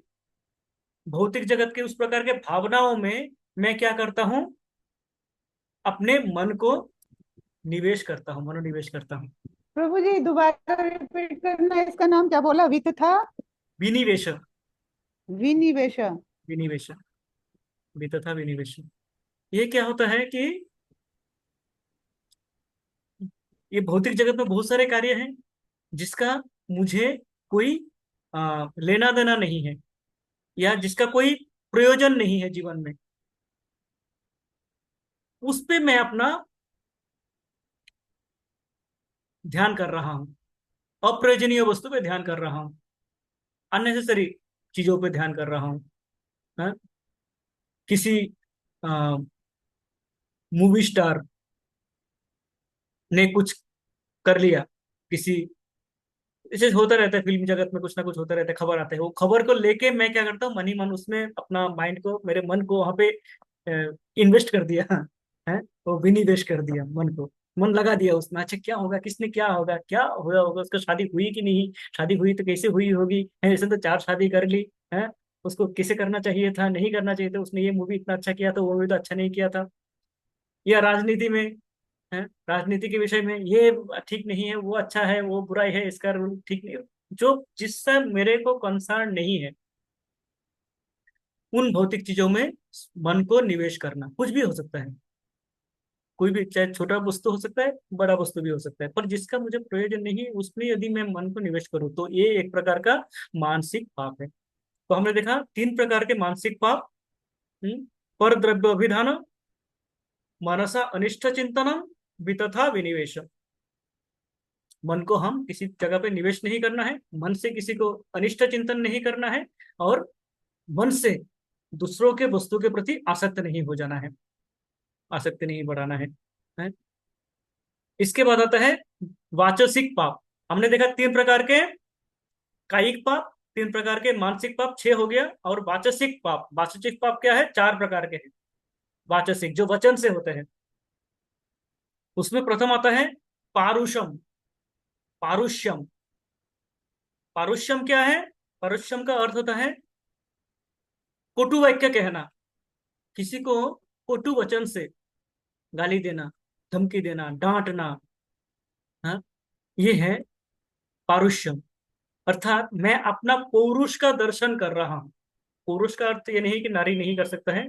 भौतिक जगत के उस प्रकार के भावनाओं में मैं क्या करता हूं, अपने मन को निवेश करता हूँ, मनोनिवेश करता हूँ। प्रभु जी दोबारा रिपीट करना, इसका नाम क्या बोला? वित्त था? विनिवेश, विनिवेश? विनिवेश, वितथा विनिवेश। ये क्या होता है कि ये भौतिक जगत में बहुत सारे कार्य हैं जिसका मुझे कोई लेना देना नहीं है, या जिसका कोई प्रयोजन नहीं है जीवन में, उस पे मैं अपना ध्यान कर रहा हूँ, अप्रयोजनीय वस्तु पे ध्यान कर रहा हूँ, अननेसेसरी चीजों पे ध्यान कर रहा हूँ, हाँ? किसी मूवी स्टार ने कुछ कर लिया, किसी, ऐसे होता रहता है फिल्म जगत में, कुछ ना कुछ होता रहता है, खबर आता है, वो खबर को लेके मैं क्या करता हूँ, मन ही मन उसमें अपना माइंड को, मेरे मन को वहां पे इन्वेस्ट कर दिया, है, वो विनिवेश कर दिया, मन को, मन लगा दिया उसमें, अच्छा क्या होगा, किसने क्या होगा, क्या हुआ होगा, उसका शादी हुई कि नहीं, शादी हुई तो कैसे हुई होगी, है, ऐसे तो 4 शादी कर ली, है, उसको किसे करना चाहिए था, नहीं करना चाहिए था, उसने ये मूवी इतना अच्छा किया था, वो मूवी तो अच्छा नहीं किया था। या राजनीति में, है, राजनीति के विषय में ये ठीक नहीं है, वो अच्छा है, वो बुराई है, इसका रूल ठीक नहीं, जो जिससे मेरे को कंसर्न नहीं है, उन भौतिक चीजों में मन को निवेश करना। कुछ भी हो सकता है, कोई भी, चाहे छोटा वस्तु हो सकता है, बड़ा वस्तु भी हो सकता है, पर जिसका मुझे प्रयोजन नहीं है उसमें यदि मैं मन को निवेश करूँ तो ये एक प्रकार का मानसिक पाप है। तो हमने देखा तीन प्रकार के मानसिक पाप। पर द्रव्य अभिधान, मनसा अनिष्ट चिंतनम, वितथा विनिवेश। मन को हम किसी जगह पे निवेश नहीं करना है, मन से किसी को अनिष्ट चिंतन नहीं करना है, और मन से दूसरों के वस्तु के प्रति आसक्त नहीं हो जाना है, आसक्ति नहीं बढ़ाना है? इसके बाद आता है वाचसिक पाप। हमने देखा तीन प्रकार के कायिक पाप, तीन प्रकार के मानसिक पाप, छह हो गया। और वाचसिक पाप, वाचसिक पाप क्या है, चार प्रकार के हैं। वाचसिक जो वचन से होते हैं, उसमें प्रथम आता है पारुषम। पारुष्यम, पारुष्यम क्या है? पारुष्यम का अर्थ होता है कटु वाक्य कहना, किसी को कटु वचन से गाली देना, धमकी देना, डांटना। हाँ, ये है पारुष्यम। अर्थात मैं अपना पौरुष का दर्शन कर रहा हूँ। पौरुष का अर्थ ये नहीं कि नारी नहीं कर सकता है,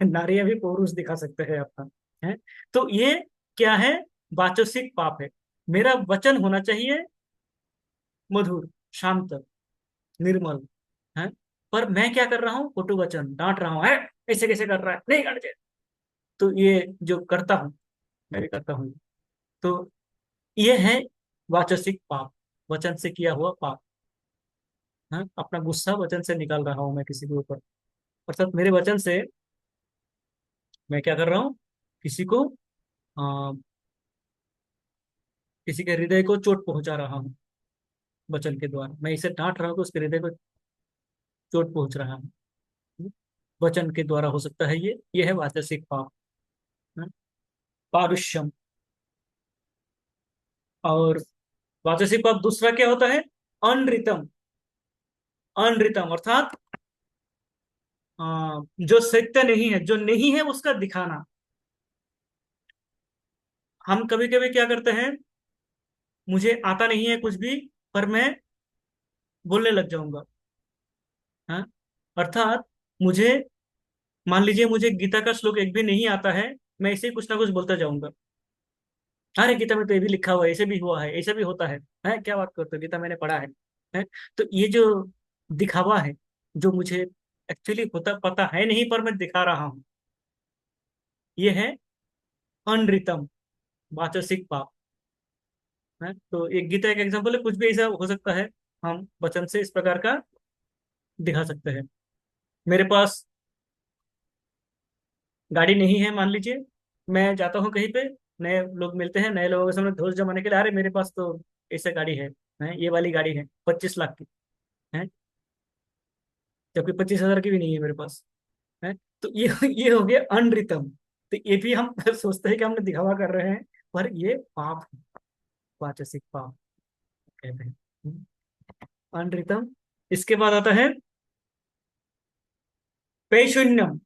नारियां भी पौरुष दिखा सकते हैं अपना, है। तो ये क्या है? वाचसिक पाप है। मेरा वचन होना चाहिए मधुर, शांत, निर्मल, है। पर मैं क्या कर रहा हूँ? कटु वचन, डांट रहा हूँ, है ऐसे कैसे कर रहा है, नहीं करना चाहिए। तो ये जो करता हूँ, मैं भी करता हूँ। तो ये है वाचसिक पाप, वचन से किया हुआ पाप। हाँ, अपना गुस्सा वचन से निकाल रहा हूं मैं किसी के ऊपर, अर्थात मेरे वचन से मैं क्या कर रहा हूँ? किसी को किसी के हृदय को चोट पहुंचा रहा हूँ। वचन के द्वारा मैं इसे डांट रहा हूँ तो उसके हृदय को चोट पहुंच रहा है। वचन के द्वारा हो सकता है ये है वाचसिक पाप, है? पारुष्यम। और वाचसिक पाप दूसरा क्या होता है? अनृतम। अनृतम अर्थात जो सत्य नहीं है, जो नहीं है उसका दिखाना। हम कभी कभी क्या करते हैं, मुझे आता नहीं है कुछ भी, पर मैं बोलने लग जाऊंगा। हाँ, अर्थात मुझे, मान लीजिए मुझे गीता का श्लोक एक भी नहीं आता है, मैं इसे कुछ ना कुछ बोलता जाऊंगा। अरे गीता में तो ये भी लिखा हुआ है, ऐसे भी हुआ है, ऐसे भी होता है क्या बात करते हो, गीता मैंने पढ़ा है? तो ये जो दिखावा है, जो मुझे एक्चुअली होता पता है नहीं पर मैं दिखा रहा हूँ, ये है अनृतम, वाचसिक पाप, है। तो एक गीता एक एग्जाम्पल है, कुछ भी ऐसा हो सकता है, हम वचन से इस प्रकार का दिखा सकते हैं। मेरे पास गाड़ी नहीं है, मान लीजिए मैं जाता हूँ कहीं पे, नए लोग मिलते हैं, नए लोगों के सामने धोस जमाने के लिए, अरे मेरे पास तो ऐसे गाड़ी है, ये वाली गाड़ी है 25 लाख की, है, जबकि 25,000 की भी नहीं है मेरे पास, है। तो ये हो गया अनृतम। तो ये भी हम सोचते हैं कि हमने दिखावा कर रहे हैं, पर ये पाप है, वाचसिक पाप कहते हैं। अनृतम। इसके बाद आता है पैशून्यम,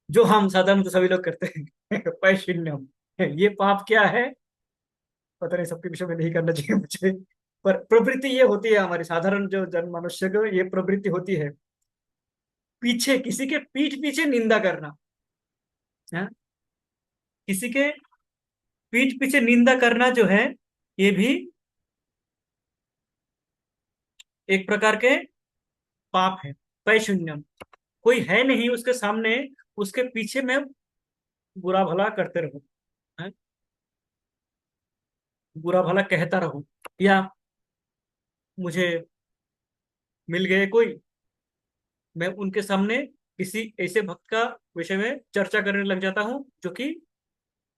जो हम साधारणतः सभी लोग करते हैं। पैशून्यम, ये पाप क्या है? पता नहीं, सबके विषय में नहीं करना चाहिए मुझे, पर प्रवृत्ति ये होती है हमारी साधारण जो जन मनुष्य को ये प्रवृत्ति होती है, पीछे किसी के पीठ पीछे निंदा करना, है। किसी के पीठ पीछे निंदा करना जो है, ये भी एक प्रकार के पाप है। पैशून्यम, कोई है नहीं उसके सामने, उसके पीछे मैं बुरा भला करते रहूं, है? बुरा भला कहता रहूं, या मुझे मिल गए कोई, मैं उनके सामने किसी ऐसे भक्त का विषय में चर्चा करने लग जाता हूँ जो कि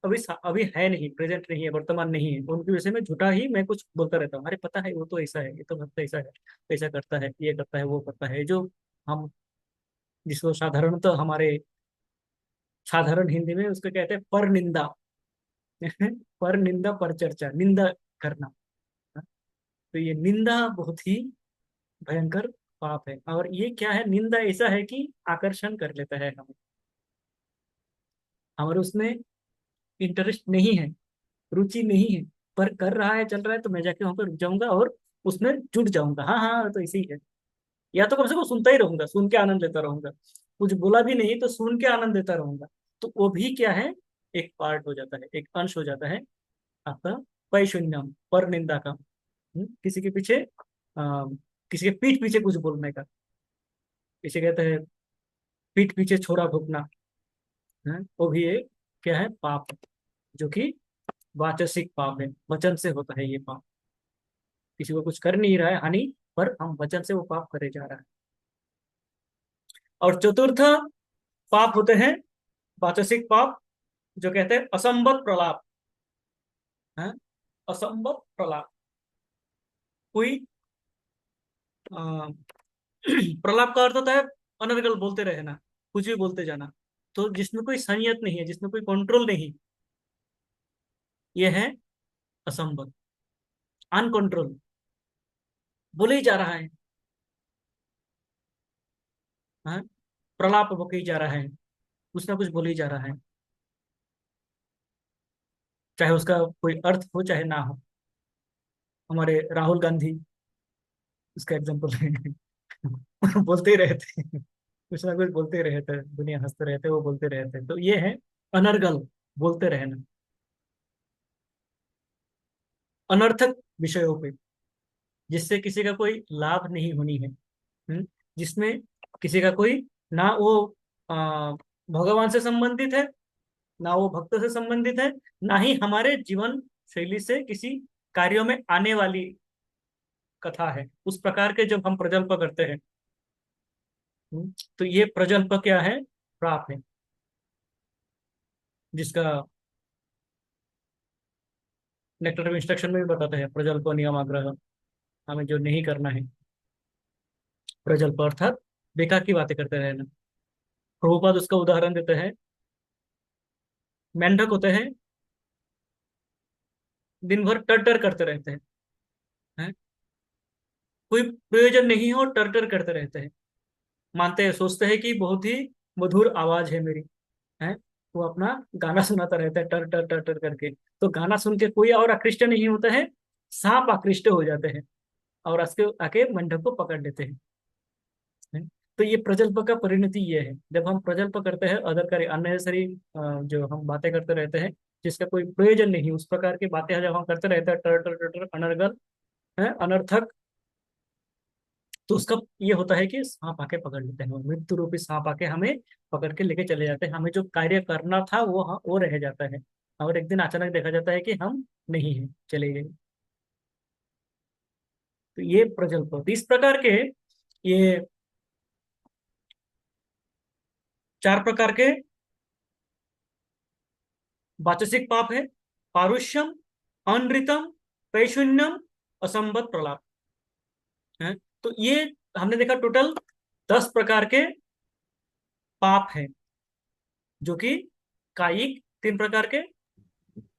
अभी है नहीं, प्रेजेंट नहीं है, वर्तमान नहीं है, उनके विषय में झूठा ही मैं कुछ बोलता रहता हूँ। अरे पता है वो तो ऐसा है, ये तो भक्त ऐसा है, ऐसा करता है, ये करता है, वो करता है, जो हम जिसको साधारणतः हमारे साधारण हिंदी में उसको कहते हैं पर निंदा। पर निंदा, पर चर्चा, निंदा करना। तो ये निंदा बहुत ही भयंकर पाप है। और ये क्या है, निंदा ऐसा है कि आकर्षण कर लेता है हमें, हमारे उसमें इंटरेस्ट नहीं है, रुचि नहीं है, पर कर रहा है, चल रहा है, तो मैं जाके वहां पर रुक जाऊंगा और उसमें जुट जाऊंगा। हाँ हाँ, तो इसी है। या तो कम से कम सुनता ही रहूंगा, सुन के आनंद लेता रहूंगा, कुछ बोला भी नहीं तो सुन के आनंद लेता रहूंगा। तो वो भी क्या है, एक पार्ट हो जाता है, एक अंश हो जाता है आपका पैशून्यम, पर निंदा का। किसी के पीछे किसी के पीठ पीछे कुछ बोलने का, इसे कहते हैं पीठ पीछे छोरा भोंकना। वो भी एक क्या है, पाप, जो कि वाचसिक पाप है, वचन से होता है ये पाप। किसी को कुछ कर नहीं रहा है हानि, पर हम वचन से वो पाप करे जा रहा है। और चतुर्थ पाप होते हैं वाचसिक पाप, जो कहते हैं असंबद्ध प्रलाप। है, असंबद्ध प्रलाप। कोई प्रलाप का अर्थ होता है अनर्गल बोलते रहना, कुछ भी बोलते जाना। तो जिसमें कोई संयत नहीं है, जिसमें कोई कंट्रोल नहीं, ये है असंबद्ध, अनकंट्रोल, बोले ही जा रहा है। हाँ, प्रलाप बके ही जा रहा है, कुछ ना कुछ बोले ही जा रहा है, चाहे उसका कोई अर्थ हो चाहे ना हो। हमारे राहुल गांधी उसका एग्जाम्पल है। बोलते ही रहते हैं, कुछ ना कुछ बोलते ही रहते हैं, दुनिया हंसते रहते हैं, वो बोलते रहते हैं। तो ये है अनर्गल, बोलते रहना अनर्थक विषयों पे, जिससे किसी का कोई लाभ नहीं होनी है। जिसमें किसी का कोई ना वो भगवान से संबंधित है, ना वो भक्त से संबंधित है, ना ही हमारे जीवन शैली से किसी कार्यों में आने वाली कथा है, उस प्रकार के जब हम प्रजल्प करते हैं। तो ये प्रजल्प क्या है, पाप है, जिसका नेक्टर ऑफ इंस्ट्रक्शन में भी बताते हैं, प्रजल्प नियम आग्रह, हमें जो नहीं करना है। प्रजल्प अर्थात बेकार की बातें करते रहना। प्रभुपाद उसका उदाहरण देते हैं, मेंढक होते हैं, दिन भर टर टर करते रहते हैं, कोई प्रयोजन नहीं हो, टर टर करते रहते हैं, मानते हैं, सोचते हैं कि बहुत ही मधुर आवाज है मेरी। है, वो अपना गाना सुनाता रहता है टर टर टर टर करके। तो गाना सुन के कोई और आकृष्ट नहीं होता है, सांप आकृष्ट हो जाते हैं और आके आके मेंढक को पकड़ लेते हैं। है? तो ये प्रजल्प का परिणति ये है, जब हम प्रजल्प करते हैं, अदर कार्य अननेसेसरी जो हम बातें करते रहते हैं, जिसका कोई प्रयोजन नहीं, उस प्रकार की बातें जब हम करते रहते हैं, टर टर टर टर, अनर्गल है, अनर्थक, तो उसका ये होता है कि सांप आके पकड़ लेते हैं, मृत्यु रूपी सांप आके हमें पकड़ के लेके चले जाते हैं। हमें जो कार्य करना था वो रह जाता है, और एक दिन अचानक देखा जाता है कि हम नहीं है, चले गए। तो ये प्रजल्प होती इस प्रकार के, ये चार प्रकार के वाचसिक पाप है, पारुष्यम, अनृतम, पैशून्यम, असंबद्ध प्रलाप। है, तो ये हमने देखा टोटल 10 प्रकार के पाप हैं, जो कि कायिक 3 प्रकार के,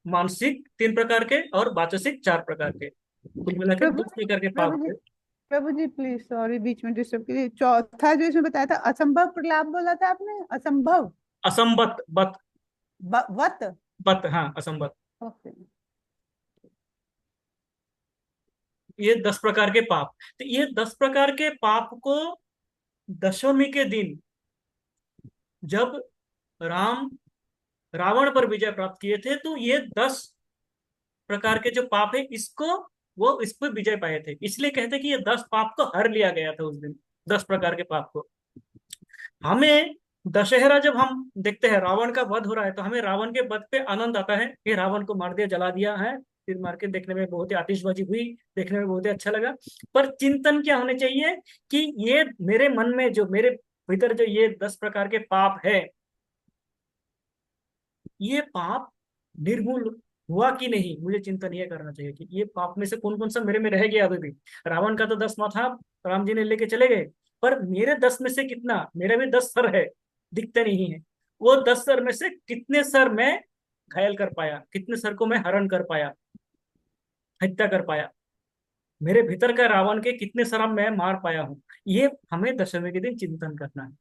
मानसिक 3 प्रकार के, और वाचसिक 4 प्रकार के, कुल मिला के प्रभु 10 प्रकार के प्रभु पाप जी, थे। प्रभु जी प्लीज सॉरी बीच में डिस्टर्ब के लिए। चौथा जो इसमें बताया था, असंभव प्रलाप बोला था आपने, असंभव असंबत बत, वत। बत, हाँ असंबत। ओके। ये 10 प्रकार के पाप। तो ये 10 प्रकार के पाप को दशमी के दिन, जब राम रावण पर विजय प्राप्त किए थे, तो ये 10 प्रकार के जो पाप है, इसको वो इस पर विजय पाए थे, इसलिए कहते हैं कि ये 10 पाप को हर लिया गया था उस दिन, 10 प्रकार के पाप को। हमें दशहरा जब हम देखते हैं, रावण का वध हो रहा है, तो हमें रावण के वध पे आनंद आता है कि रावण को मार दिया, जला दिया है, फिर मार के देखने में बहुत ही आतिशबाजी हुई, देखने में बहुत ही अच्छा लगा। पर चिंतन क्या होने चाहिए कि ये मेरे मन में, जो मेरे भीतर जो ये 10 प्रकार के पाप है, ये पाप निर्मूल हुआ कि नहीं, मुझे चिंतन ये करना चाहिए कि ये पाप में से कौन कौन सा मेरे में रह गया अभी भी। रावण का तो 10 माथा राम जी ने लेके चले गए, पर मेरे 10 में से कितना, मेरे भी 10 सर है, दिखते नहीं है। वो 10 सर में से कितने सर मैं घायल कर पाया, कितने सर को मैं हरण कर पाया, हत्या कर पाया, मेरे भीतर का रावण के कितने सर मैं मार पाया हूँ। ये हमें दशमी के दिन चिंतन करना है,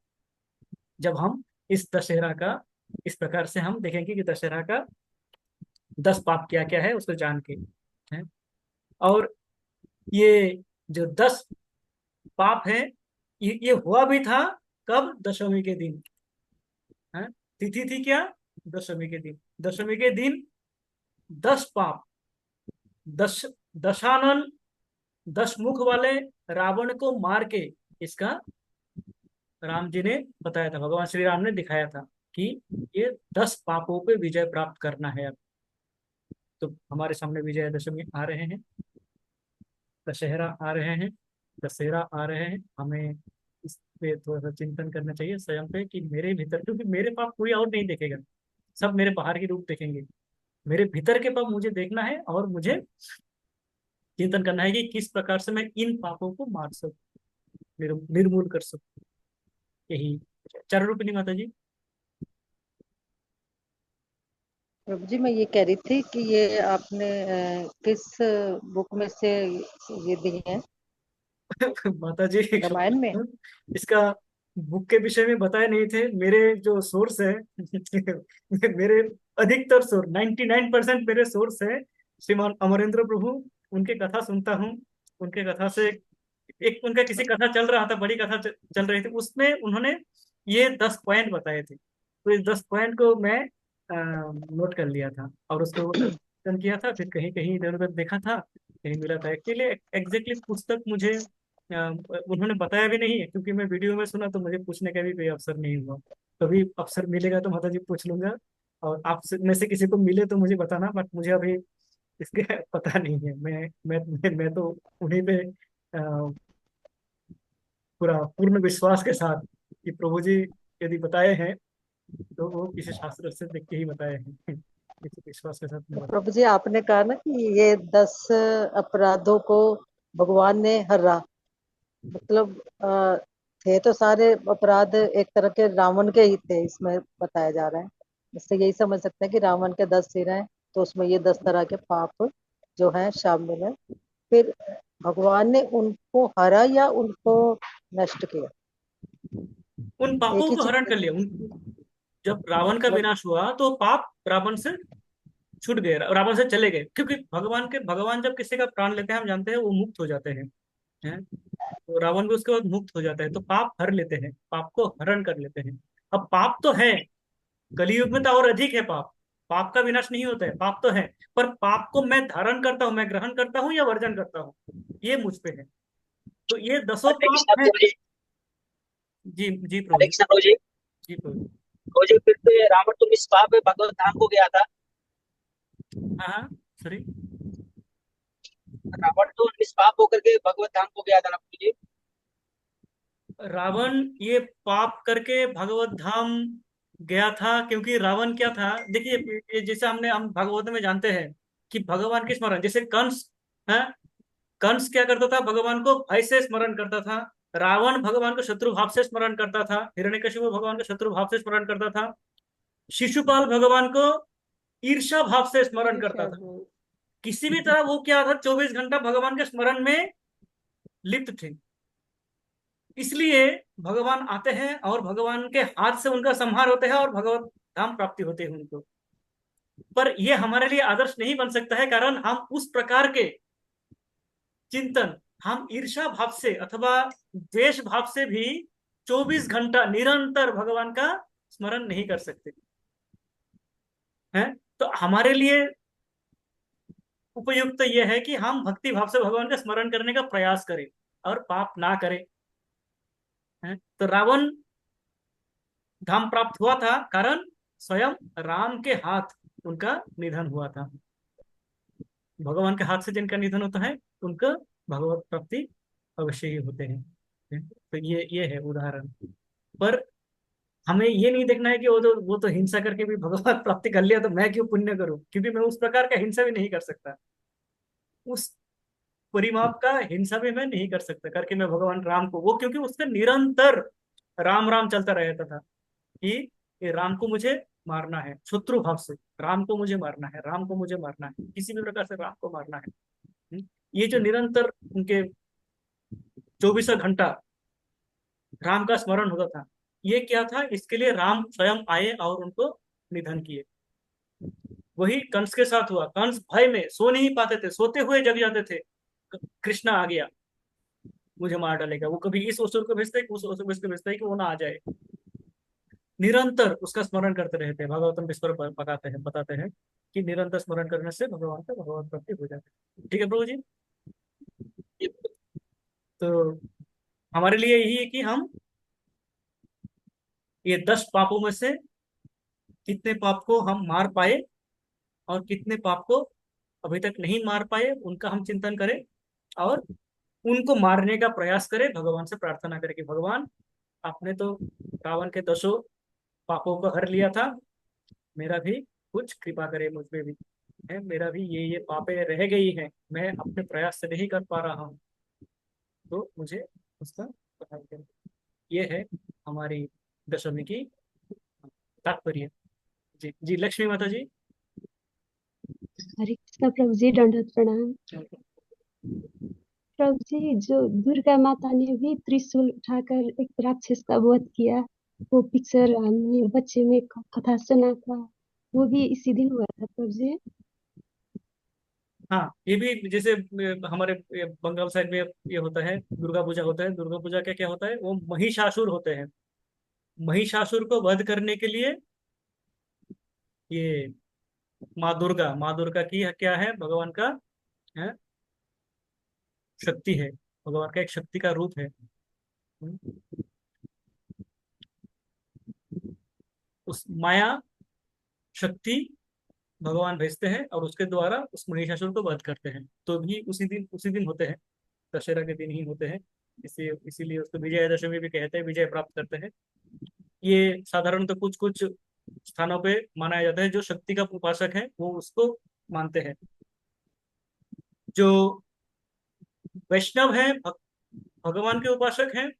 जब हम इस दशहरा का, इस प्रकार से हम देखेंगे कि दशहरा का 10 पाप क्या क्या है उसको जान के है। और ये जो 10 पाप है, ये हुआ भी था कब? दशमी के दिन है। तिथि थी क्या? दशमी के दिन। दशमी के दिन 10 पाप, दश दशानन, 10 मुख वाले रावण को मार के इसका राम जी ने बताया था, भगवान श्री राम ने दिखाया था कि ये 10 पापों पे विजय प्राप्त करना है अब। तो हमारे सामने विजयदशमी आ रहे हैं, दशहरा आ रहे हैं, दशहरा आ रहे हैं। हमें इस पे थोड़ा सा चिंतन करना चाहिए स्वयं पे कि मेरे भीतर, क्योंकि मेरे पाप कोई और नहीं देखेगा, सब मेरे बाहर की रूप देखेंगे। मेरे भीतर के पाप मुझे देखना है और मुझे चिंतन करना है कि किस प्रकार से मैं इन पापों को मार सकूं, निर्मूल कर सकूं। यही चार रूपिणी माता जी। प्रभु जी, मैं ये कह रही थी कि ये आपने किस बुक में से ये दिए हैं? माता जी रामायण में? इसका बुक के विषय में बताए नहीं थे। मेरे जो सोर्स है मेरे अधिकतर सोर्स, 99% मेरे सोर्स है श्रीमान अमरेंद्र प्रभु। उनके कथा सुनता हूँ। उनके कथा से एक उनका किसी कथा चल रहा था, बड़ी कथा चल रही थी, उसमें उन्होंने ये 10 पॉइंट बताए थे। तो इस 10 पॉइंट को मैं नोट कर लिया था और उसको चिंतन किया था। फिर कहीं कहीं इधर उधर देखा था, कहीं मिला था। एक्चुअली एग्जैक्टली पुस्तक मुझे उन्होंने बताया भी नहीं है, क्योंकि मैं वीडियो में सुना तो मुझे पूछने का भी कोई अवसर नहीं हुआ। कभी अवसर मिलेगा तो माता जी पूछ लूंगा। और आप में से किसी को मिले तो मुझे बताना, बट मुझे अभी इसके पता नहीं है। मैं तो उन्हीं पे पूरा पूर्ण विश्वास के साथ कि प्रभु जी यदि बताए हैं तो वो किसी शास्त्र से देख के ही बताए हैं। इस विश्वास के साथ मैं तो बता। प्रभु जी, आपने कहा ना कि ये 10 अपराधों को भगवान ने हरा। मतलब थे तो सारे अपराध एक तरह के रावण के ही थे, इसमें बताया जा रहा है। इससे यही समझ सकते हैं कि रावण के 10 सिर हैं, तो उसमें ये 10 तरह के पाप जो हैं शामिल है। फिर भगवान ने उनको हरा या उनको नष्ट किया? उन पापों एक ही को हरण कर चीज। लिया। जब रावण का मतलब विनाश हुआ तो पाप रावण से छूट गए, रावण से चले गए। क्योंकि भगवान जब किसी का प्राण लेते हैं, हम जानते हैं वो मुक्त हो जाते हैं। तो रावण भी उसके बाद मुक्त हो जाता है। तो पाप हर लेते हैं, पाप को हरण कर लेते हैं। अब पाप तो है, कलयुग में तो और अधिक है पाप। पाप का विनाश नहीं होता है, पाप तो है। पर पाप को मैं धारण करता हूँ, मैं ग्रहण करता हूँ या वर्जन करता हूँ, ये मुझ पे है। तो ये 10 हरे पाप कृष्णा हैं। प्रभु जी। जी जी प्रभु हरे जी। कृष्णा प्रभु जी। जी प्रभु जी। प्रभु जी, फिर तो ये रावण तो निष्पाप भगवत धाम को गया था। हाँ हाँ, सॉरी। रावण तो निष्पाप होकर के भगवत धाम को गया था ना प्रभु जी। रावण ये पाप करके भगवत धाम गया था, क्योंकि रावण क्या था, देखिए ये जैसे हम भागवत में जानते हैं कि भगवान के स्मरण, जैसे कंस है। कंस क्या करता था? भगवान को भय से स्मरण करता था। रावण भगवान को शत्रु भाव से स्मरण करता था। हिरण्यकशिपु भगवान को शत्रु भाव से स्मरण करता था। शिशुपाल भगवान को ईर्ष्या भाव से स्मरण करता ईर्ष्या था। भाव। किसी भी तरह वो क्या था, 24 घंटा भगवान के स्मरण में लिप्त थे। इसलिए भगवान आते हैं और भगवान के हाथ से उनका संहार होते हैं और भगवत धाम प्राप्ति होती है उनको। पर यह हमारे लिए आदर्श नहीं बन सकता है, कारण हम उस प्रकार के चिंतन, हम ईर्षा भाव से अथवा द्वेष भाव से भी 24 घंटा निरंतर भगवान का स्मरण नहीं कर सकते हैं। तो हमारे लिए उपयुक्त यह है कि हम भक्ति भाव से भगवान का स्मरण करने का प्रयास करें और पाप ना करें। हैं? तो रावण धाम प्राप्त हुआ था कारण स्वयं राम के हाथ उनका निधन हुआ था। भगवान के हाथ से जिनका निधन होता है उनका भगवत प्राप्ति अवश्य ही होते हैं। तो ये है उदाहरण। पर हमें ये नहीं देखना है कि वो तो हिंसा करके भी भगवत प्राप्ति कर लिया तो मैं क्यों पुण्य करूं, क्योंकि मैं उस प्रकार का हिंसा भी नहीं कर सकता। उस परिमाप का हिंसा भी मैं नहीं कर सकता करके मैं भगवान राम को, वो क्योंकि उसका निरंतर राम राम चलता रहता था कि ये राम को मुझे मारना है, शत्रु भाव से राम को मुझे मारना है, राम को मुझे मारना है, किसी भी प्रकार से राम को मारना है। ये जो निरंतर उनके 24 घंटा राम का स्मरण होता था, ये क्या था? इसके लिए राम स्वयं आए और उनको निधन किए। वही कंस के साथ हुआ। कंस भय में सो नहीं पाते थे, सोते हुए जग जाते थे। कृष्णा आ गया, मुझे मार डालेगा। वो कभी इस असुर को भेजता है, उस असुर को भेजता है कि वो ना आ जाए। निरंतर उसका स्मरण करते रहते हैं। भागवतम इस पर बताते हैं कि निरंतर स्मरण करने से भगवान का भगवत प्राप्ति हो जाती है। ठीक है प्रभु जी। तो हमारे लिए यही है कि हम ये 10 पापों में से कितने पाप को हम मार पाए और कितने पाप को अभी तक नहीं मार पाए, उनका हम चिंतन करें और उनको मारने का प्रयास करें। भगवान से प्रार्थना करें कि भगवान, आपने तो रावण के 10 पापों को हर लिया था, मेरा भी कुछ कृपा करे मुझ पे भी। है, मेरा भी ये पापे रह गई हैं, मैं अपने प्रयास से नहीं कर पा रहा हूँ, तो मुझे उसका सहाय करें। ये है हमारी दशमी की तात्पर्य। जी जी, लक्ष्मी माता जी। हरे कृष्ण प्रभु जी, दंडवत प्रणाम। प्रभु जी, जो दुर्गा माता ने भी त्रिशूल उठाकर एक राक्षस का वध किया, वो पिक्चर हमने बच्चे में कथा सुना था, वो भी इसी दिन हुआ था प्रभु जी। हाँ, ये भी जैसे हमारे बंगाल साइड में ये होता है, दुर्गा पूजा होता है। दुर्गा पूजा का क्या होता है, वो महिषासुर होते हैं। महिषासुर को वध करने के लिए ये माँ दुर्गा की क्या है, भगवान का है, शक्ति है, भगवान का एक शक्ति का रूप है। उस माया शक्ति भगवान भेजते हैं और उसके द्वारा उस महिषासुर को वध करते हैं। तो भी उसी दिन होते हैं, दशहरा के दिन ही होते हैं। इसीलिए उसको विजयादशमी भी कहते हैं, विजय प्राप्त करते हैं। ये साधारण तो कुछ कुछ स्थानों पे मनाया जाता है। जो शक्ति का उपासक है वो उसको मानते हैं। जो वैष्णव है, भगवान के उपासक हैं,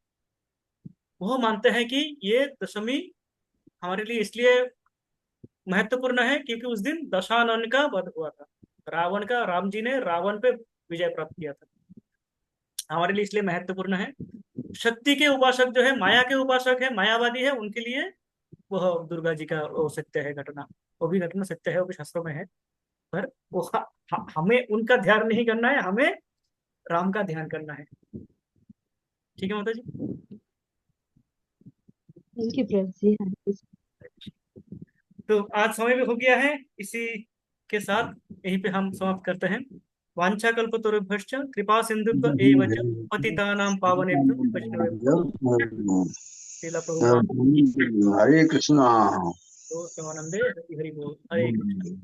वो मानते हैं कि ये दशमी हमारे लिए इसलिए महत्वपूर्ण है क्योंकि उस दिन दशानन का वध हुआ था। राम जी ने रावण पे विजय प्राप्त किया था। हमारे लिए इसलिए महत्वपूर्ण है। शक्ति के उपासक जो है, माया के उपासक है, मायावादी है, उनके लिए वह दुर्गा जी का वो सत्य है घटना। वो भी घटना सत्य है, वो भी शास्त्रों में है। पर वो हमें उनका ध्यान नहीं करना है, हमें राम का ध्यान करना है। ठीक है माता जी। थैंक यू प्रभु जी। हरे कृष्ण। तो आज समय भी हो गया है, इसी के साथ यहीं पे हम समाप्त करते हैं। वांछा कल्पतरुभ्यश्च कृपा सिंधुभ्य एव च पतितानां पावनेभ्यो वैष्णवेभ्यो श्रील प्रभुपाद हरे कृष्णा। तो श्रवणंदे हरि हरि बोल। हरे कृष्ण।